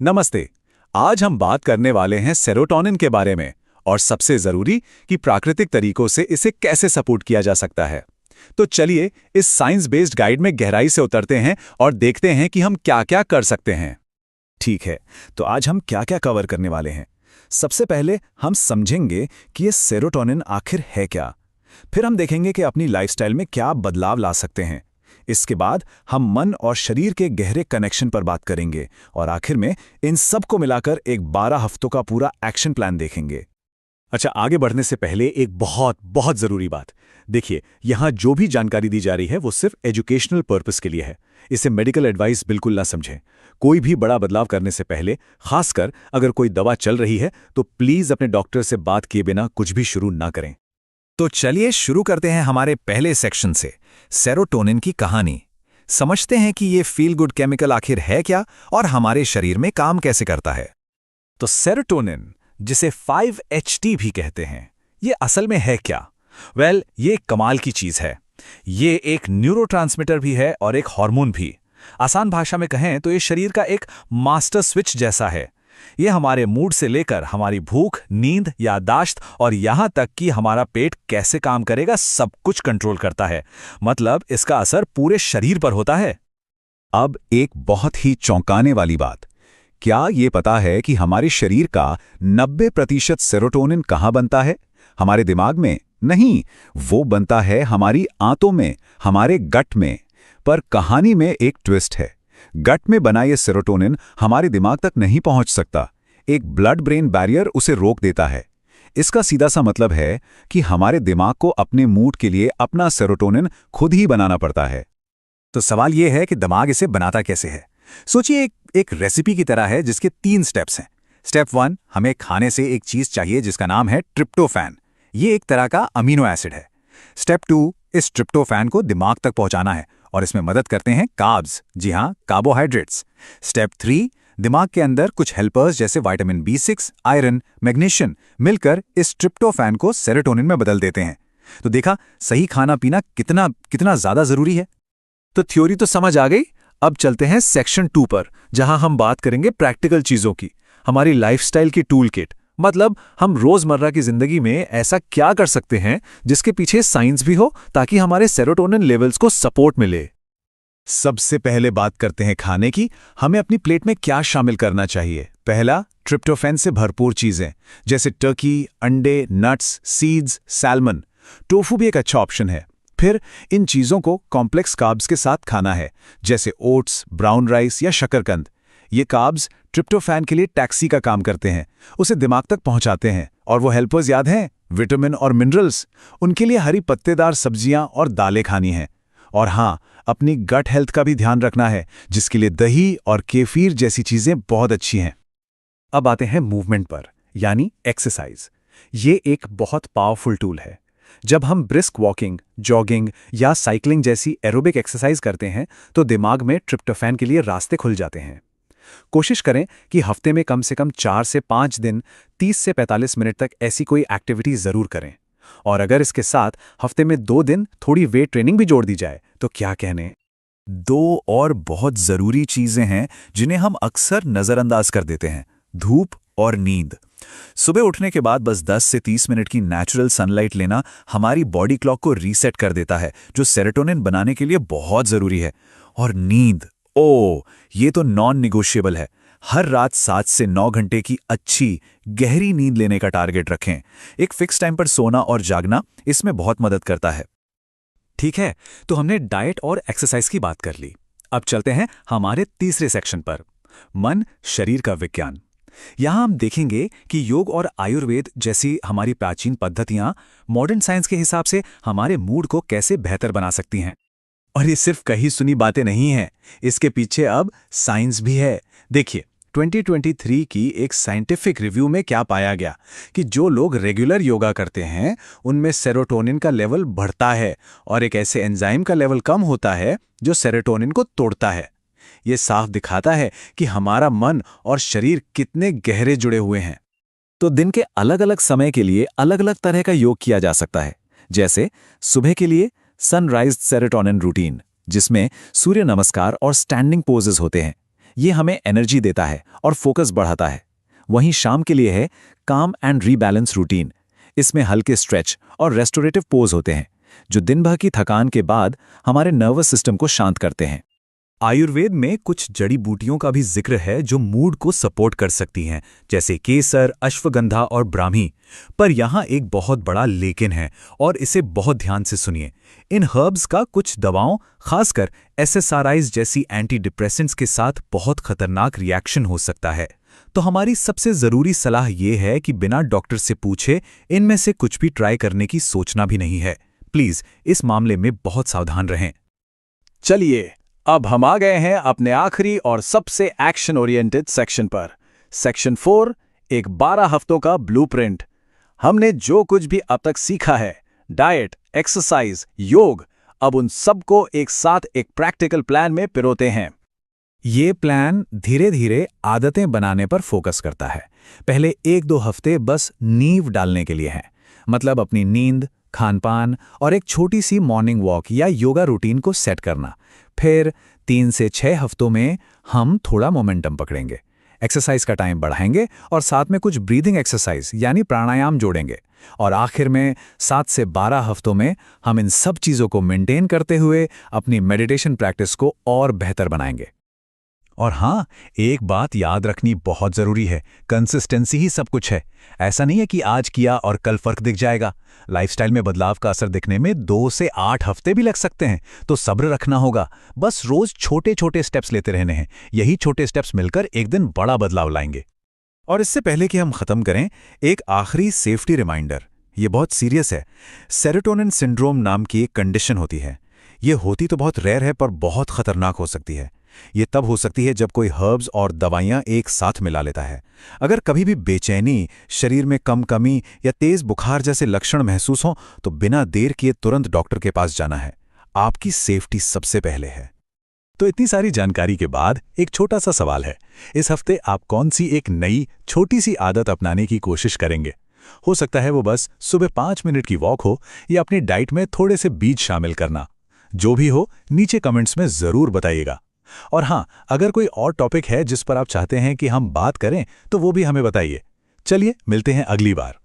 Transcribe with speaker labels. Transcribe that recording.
Speaker 1: नमस्ते। आज हम बात करने वाले हैं सेरोटोनिन के बारे में और सबसे जरूरी कि प्राकृतिक तरीकों से इसे कैसे सपोर्ट किया जा सकता है। तो चलिए इस साइंस बेस्ड गाइड में गहराई से उतरते हैं और देखते हैं कि हम क्या-क्या कर सकते हैं।
Speaker 2: ठीक है, तो आज हम क्या-क्या कवर करने वाले हैं। सबसे पहले हम समझेंगे कि ये सेरोटोनिन आखिर है क्या। फिर हम देखेंगे कि अपनी लाइफस्टाइल में क्या बदलाव ला सकते हैं। इसके बाद हम मन और शरीर के गहरे कनेक्शन पर बात करेंगे और आखिर में इन सब को मिलाकर एक 12 हफ्तों का पूरा एक्शन प्लान देखेंगे।
Speaker 1: अच्छा, आगे बढ़ने से पहले एक बहुत बहुत जरूरी बात। देखिए, यहाँ जो भी जानकारी दी जा रही है वो सिर्फ एजुकेशनल पर्पस के लिए है। इसे मेडिकल एडवाइस बिल्कुल ना समझें। कोई भी बड़ा बदलाव करने से पहले, खासकर अगर कोई दवा चल रही है, तो प्लीज अपने डॉक्टर से बात किए बिना कुछ भी शुरू ना करें।
Speaker 2: तो चलिए शुरू करते हैं हमारे पहले सेक्शन से, सेरोटोनिन की कहानी। समझते हैं कि ये फील गुड केमिकल आखिर है क्या और हमारे शरीर में काम कैसे करता है। तो सेरोटोनिन, जिसे 5-HT भी कहते हैं, ये असल में है क्या? ये कमाल की चीज है। ये एक न्यूरोट्रांसमीटर भी है और एक हार्मोन भी। आसान भाषा में कहें तो ये शरीर का एक मास्टर स्विच जैसा है। ये हमारे मूड से लेकर हमारी भूख, नींद, याददाश्त और यहां तक कि हमारा पेट कैसे काम करेगा सब कुछ कंट्रोल करता है। मतलब इसका असर पूरे शरीर पर होता है।
Speaker 1: अब एक बहुत ही चौंकाने वाली बात, क्या ये पता है कि हमारे शरीर का 90% सेरोटोनिन कहाँ बनता है? हमारे दिमाग में नहीं, वो बनता है हमारी आंतों में, हमारे गट में। पर कहानी में एक ट्विस्ट है। गट में बना ये सेरोटोनिन हमारे दिमाग तक नहीं पहुंच सकता। एक ब्लड ब्रेन बैरियर उसे रोक देता है। इसका सीधा सा मतलब है कि हमारे दिमाग को अपने मूड के लिए अपना सेरोटोनिन खुद ही बनाना पड़ता है।
Speaker 2: तो सवाल यह है कि दिमाग इसे बनाता कैसे है। सोचिए एक रेसिपी की तरह है जिसके 3 स्टेप्स हैं। स्टेप 1, हमें खाने से एक चीज चाहिए जिसका नाम है ट्रिप्टोफैन। ये एक तरह का अमीनो एसिड है। स्टेप 2, इस ट्रिप्टोफैन को दिमाग तक पहुंचाना है और इसमें मदद करते हैं कार्ब्स, जी हाँ, कार्बोहाइड्रेट्स। स्टेप 3, दिमाग के अंदर कुछ हेल्पर्स जैसे विटामिन B6, आयरन, मैग्नीशियम मिलकर इस ट्रिप्टोफैन को सेरोटोनिन में बदल देते हैं। तो देखा, सही खाना पीना कितना कितना ज्यादा जरूरी है।
Speaker 1: तो थ्योरी तो समझ आ गई। अब चलते हैं सेक्शन 2 पर, जहां हम बात करेंगे प्रैक्टिकल चीजों की, हमारी लाइफस्टाइल की टूल किट। मतलब हम रोजमर्रा की जिंदगी में ऐसा क्या कर सकते हैं जिसके पीछे साइंस भी हो ताकि हमारे सेरोटोनिन लेवल्स को सपोर्ट मिले। सबसे पहले बात करते हैं खाने की। हमें अपनी प्लेट में क्या शामिल करना चाहिए? पहला, ट्रिप्टोफैन से भरपूर चीजें जैसे टर्की, अंडे, नट्स, सीड्स, सैल्मन। टोफू भी एक अच्छा ऑप्शन है। फिर इन चीजों को कॉम्प्लेक्स कार्ब्स के साथ खाना है, जैसे ओट्स, ब्राउन राइस या शकरकंद। ये कार्ब्स ट्रिप्टोफैन के लिए टैक्सी का काम करते हैं, उसे दिमाग तक पहुंचाते हैं। और वो हेल्पर्स याद हैं, विटामिन और मिनरल्स, उनके लिए हरी पत्तेदार सब्जियां और दालें खानी हैं। और हाँ, अपनी गट हेल्थ का भी ध्यान रखना है, जिसके लिए दही और केफीर जैसी चीजें बहुत अच्छी हैं। अब आते हैं मूवमेंट पर, यानी एक्सरसाइज। ये एक बहुत पावरफुल टूल है। जब हम ब्रिस्क वॉकिंग, जॉगिंग या साइकिलिंग जैसी एरोबिक एक्सरसाइज करते हैं तो दिमाग में ट्रिप्टोफैन के लिए रास्ते खुल जाते हैं। कोशिश करें कि हफ्ते में कम से कम 4 से 5 दिन 30 से 45 मिनट तक ऐसी कोई एक्टिविटी जरूर करें। और अगर इसके साथ हफ्ते में 2 दिन थोड़ी वेट ट्रेनिंग भी जोड़ दी जाए तो क्या कहने।
Speaker 2: 2 और बहुत जरूरी चीजें हैं जिन्हें हम अक्सर नजरअंदाज कर देते हैं, धूप और नींद। सुबह उठने के बाद बस 10 से 30 मिनट की नेचुरल सनलाइट लेना हमारी बॉडी क्लॉक को रीसेट कर देता है, जो सेरोटोनिन बनाने के लिए बहुत जरूरी है। और नींद, ये तो नॉन निगोशिएबल है। हर रात 7 से 9 घंटे की अच्छी गहरी नींद लेने का टारगेट रखें। एक फिक्स टाइम पर सोना और जागना इसमें बहुत मदद करता है।
Speaker 1: ठीक है, तो हमने डाइट और एक्सरसाइज की बात कर ली। अब चलते हैं हमारे तीसरे सेक्शन पर, मन शरीर का विज्ञान। यहां हम देखेंगे कि योग और आयुर्वेद जैसी हमारी प्राचीन पद्धतियां मॉडर्न साइंस के हिसाब से हमारे मूड को कैसे बेहतर बना सकती हैं। और ये सिर्फ कही सुनी बातें नहीं हैं, इसके पीछे अब साइंस भी है। देखिए, 2023 की एक साइंटिफिक रिव्यू में क्या पाया गया कि जो लोग रेगुलर योगा करते हैं उनमें सेरोटोनिन का लेवल बढ़ता है और एक ऐसे एंजाइम का लेवल कम होता है जो सेरोटोनिन को तोड़ता है। ये साफ दिखाता है कि हमारा मन और शरीर कितने गहरे जुड़े हुए हैं। तो दिन के अलग अलग समय के लिए अलग अलग तरह का योग किया जा सकता है। जैसे सुबह के लिए सनराइज सेरोटोनिन रूटीन, जिसमें सूर्य नमस्कार और स्टैंडिंग पोजेस होते हैं। ये हमें एनर्जी देता है और फोकस बढ़ाता है। वहीं शाम के लिए है काम एंड रीबैलेंस रूटीन। इसमें हल्के स्ट्रेच और रेस्टोरेटिव पोज होते हैं जो दिन भर की थकान के बाद हमारे नर्वस सिस्टम को शांत करते हैं।
Speaker 2: आयुर्वेद में कुछ जड़ी बूटियों का भी जिक्र है जो मूड को सपोर्ट कर सकती हैं, जैसे केसर, अश्वगंधा और ब्राह्मी। पर यहाँ एक बहुत बड़ा लेकिन है, और इसे बहुत ध्यान से सुनिए। इन हर्ब्स का कुछ दवाओं, खासकर एसएसआरआईज जैसी एंटी डिप्रेसेंट्स के साथ बहुत खतरनाक रिएक्शन हो सकता है। तो हमारी सबसे ज़रूरी सलाह ये है कि बिना डॉक्टर से पूछे इनमें से कुछ भी ट्राई करने की सोचना भी नहीं है। प्लीज़ इस मामले में बहुत सावधान रहें।
Speaker 1: चलिए, अब हम आ गए हैं अपने आखिरी और सबसे एक्शन ओरिएंटेड सेक्शन पर। सेक्शन 4, एक 12 हफ्तों का ब्लूप्रिंट। हमने जो कुछ भी अब तक सीखा है, डाइट, एक्सरसाइज, योग, अब उन सबको एक साथ एक प्रैक्टिकल प्लान में पिरोते हैं।
Speaker 2: ये प्लान धीरे धीरे आदतें बनाने पर फोकस करता है। पहले 1-2 हफ्ते बस नींव डालने के लिए हैं, मतलब अपनी नींद, खानपान और एक छोटी सी मॉर्निंग वॉक या योगा रूटीन को सेट करना। फिर 3 से 6 हफ्तों में हम थोड़ा मोमेंटम पकड़ेंगे, एक्सरसाइज का टाइम बढ़ाएंगे और साथ में कुछ ब्रीदिंग एक्सरसाइज यानी प्राणायाम जोड़ेंगे। और आखिर में 7 से 12 हफ्तों में हम इन सब चीज़ों को मेंटेन करते हुए अपनी मेडिटेशन प्रैक्टिस को और बेहतर बनाएंगे। और हाँ, एक बात याद रखनी बहुत ज़रूरी है, कंसिस्टेंसी ही सब कुछ है। ऐसा नहीं है कि आज किया और कल फर्क दिख जाएगा। लाइफस्टाइल में बदलाव का असर दिखने में 2 से 8 हफ्ते भी लग सकते हैं, तो सब्र रखना होगा। बस रोज छोटे छोटे स्टेप्स लेते रहने हैं। यही छोटे स्टेप्स मिलकर एक दिन बड़ा बदलाव लाएंगे। और इससे पहले कि हम ख़त्म करें, एक आखिरी सेफ्टी रिमाइंडर। ये बहुत सीरियस है। सेरोटोनिन सिंड्रोम नाम की एक कंडीशन होती है। ये होती तो बहुत रेयर है, पर बहुत खतरनाक हो सकती है। ये तब हो सकती है जब कोई हर्ब्स और दवाइयाँ एक साथ मिला लेता है। अगर कभी भी बेचैनी, शरीर में कमी या तेज बुखार जैसे लक्षण महसूस हों, तो बिना देर किए तुरंत डॉक्टर के पास जाना है। आपकी सेफ्टी सबसे पहले है। तो इतनी सारी जानकारी के बाद एक छोटा सा सवाल है, इस हफ्ते आप कौन सी एक नई छोटी सी आदत अपनाने की कोशिश करेंगे? हो सकता है वो बस सुबह 5 मिनट की वॉक हो या अपनी डाइट में थोड़े से बीज शामिल करना। जो भी हो, नीचे कमेंट्स में ज़रूर बताइएगा। और हाँ, अगर कोई और टॉपिक है जिस पर आप चाहते हैं कि हम बात करें, तो वो भी हमें बताइए। चलिए, मिलते हैं अगली बार।